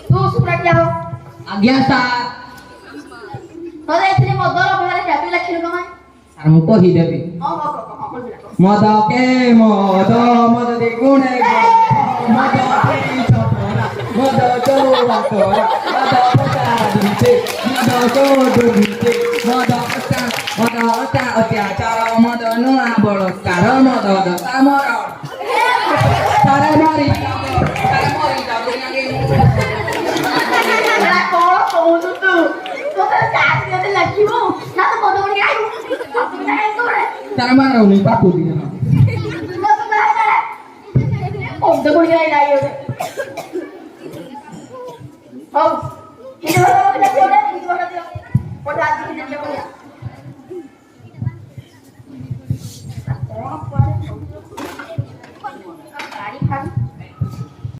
तू सुना क्या हो आज्ञा सार तो इतने मदर बारे क्या लिखिल कमाई सार मु कहि देबी मद के मद मद दे गुणे मद के छोरा मद चोरा चोरा मद पता दिते मद को दुते मद पता अत्याचार मद नुआ बलात्कार मद दतामर सारे मारी जाबे लगे एला कोन कोन तू तो चाट के लखिबो ना तो मद बन आइबो तू नहीं तोरे तारा मारो नहीं पातू दिया ना तो नहीं ओम तो बन आई लाई हो इधर वाला दियो इधर वाला दियो और आज की दिन के